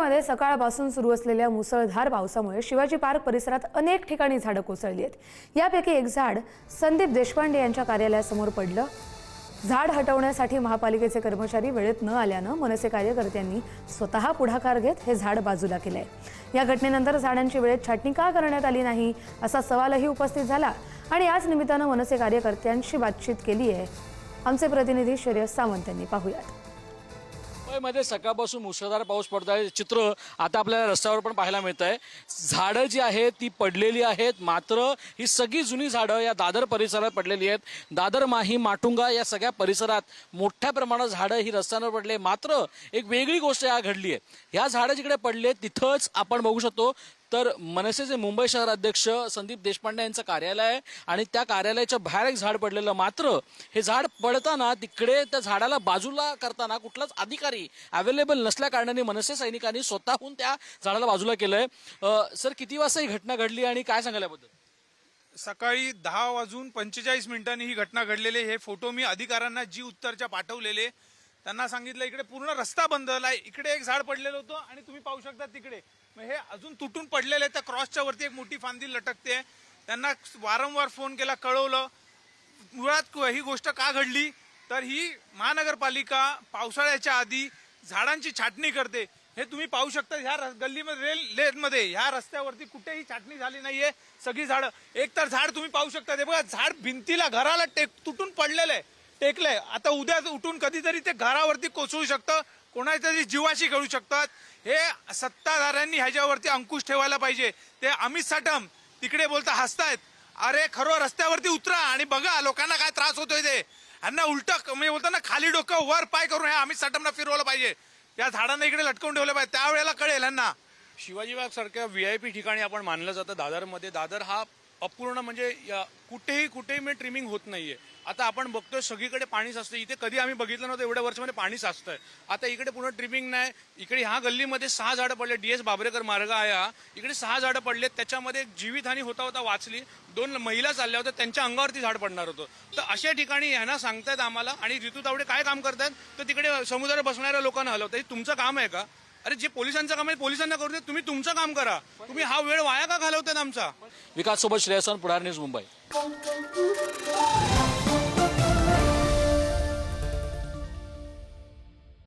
साताऱ्यामध्ये सकाळपासून सुरू असलेल्या मुसळधार पावसामुळे शिवाजी पार्क परिसरात अनेक ठिकाणी झाडं कोसळली आहेत। यापैकी एक झाड संदीप देशपांडे यांच्या कार्यालयासमोर पडलं। झाड हटवण्यासाठी महापालिकेचे कर्मचारी वेळेत न आल्यानं मनसे कार्यकर्त्यांनी स्वतः पुढाकार घेत हे झाड बाजूला केलंय। या घटनेनंतर झाडांची वेळेत छाटणी का करण्यात आली नाही असा सवालही उपस्थित झाला आणि याच निमित्तानं मनसे कार्यकर्त्यांशी बातचीत केली आहे। आमचे प्रतिनिधी श्रेयस सावंत यांनी पाहूयात। मुंबईमध्ये सकाळपासून मुसळधार पाऊस पडत आहे। चित्र आता आपल्याला रस्त्यावर पण पाहायला मिळत आहे। झाडं जी आहेत ती पडलेली आहेत, मात्र ही सगळी जुनी झाडं या दादर परिसरात पडलेली आहेत। दादर, माही, माटुंगा या सगळ्या परिसरात मोठ्या प्रमाणात झाडं ही रस्त्यांवर पडले। मात्र एक वेगळी गोष्ट या घडली आहे। ह्या झाडं जिकडे पडले तिथंच आपण बघू शकतो तर मनसेचे मुंबई शहर अध्यक्ष संदीप देशपांडे यांचं कार्यालय आहे आणि त्या कार्यालयाच्या बाहेर एक झाड पडलेलं। मात्र हे झाड पडताना तिकडे त्या झाडाला बाजूला करताना कुठलाच अधिकारी अवेलेबल नसल्या कारणाने मनसे सैनिकांनी स्वतःहून त्या झाडाला बाजूला केलंय। सर, किती वाजता ही घटना घडली आणि काय सांगाल याबद्दल? सकाळी 10:45 ही घटना घडलेली। हे फोटो मी अधिकाऱ्यांना जी उत्तरच्या पाठवलेले, त्यांना सांगितलं इकडे पूर्ण रस्ता बंद झालाय, इकडे एक झाड पडलेलं होतं आणि तुम्ही पाहू शकता तिकडे हे अजून तुटून पडलेले। त्या क्रॉसच्या वरती एक मोठी फांदी लटकते। त्यांना वारंवार फोन केला, कळवलं। मुळात ही गोष्ट का घडली तर ही महानगरपालिका पावसाळ्याच्या आधी झाडांची छाटणी करते। हे तुम्ही पाहू शकता ह्या गल्लीमध्ये रेल लेनमध्ये ह्या रस्त्यावरती कुठेही छाटणी झाली नाहीये। सगळी झाडं, एक तर झाड तुम्ही पाहू शकता ते बघा, झाड भिंतीला घराला तुटून पडलेलं आहे, टेकलंय। आता उद्या उठून कधीतरी ते घरावरती कोसळू शकतं, कोणाच्या तरी जीवाशी खेळू शकतात। हे सत्ताधाऱ्यांनी ह्याच्यावरती अंकुश ठेवायला पाहिजे। ते अमित साटम तिकडे बोलता हसतायत, अरे खरं रस्त्यावरती उतरा आणि बघा लोकांना काय त्रास होतोय ते। ह्यांना उलट मी बोलतो ना, खाली डोकं वर पाय करून हे अमित साटमला फिरवलं पाहिजे, त्या झाडांना इकडे लटकवून ठेवलं पाहिजे, त्यावेळेला कळेल ह्यांना। शिवाजी बाग सारख्या VIP ठिकाणी आपण मानलं जातं दादरमध्ये। दादर हा अपूर्ण म्हणजे कुठेही म्हणजे ट्रिमिंग होत नाहीये। आता आपण बघतोय सगळीकडे पाणी साचतं। इथे कधी आम्ही बघितलं नव्हतं एवढ्या वर्षामध्ये पाणी साचतंय। आता इकडे पूर्ण ट्रिमिंग नाही। इकडे ह्या गल्लीमध्ये 6 झाडं पडले। DS बाबरेकर मार्ग आहे, इकडे 6 झाडं पडले। त्याच्यामध्ये जीवितहानी होता वाचली। 2 महिला चालल्या होत्या, त्यांच्या अंगावरती झाड पडणार होतं। तर अशा ठिकाणी ह्यांना सांगतायत आम्हाला आणि ऋतू तावडे काय काम करतायत तर तिकडे समुद्रावर बसणाऱ्या लोकांना हलवतात। हे तुमचं काम आहे का? अरे जे पोलिसांचं काम आहे पोलिसांना करू दे, तुम्ही तुमचं काम करा। तुम्ही हा वेळ वाया का घालवताय आमचा? विकास सोबत श्रेयस, पुढार न्यूज, मुंबई।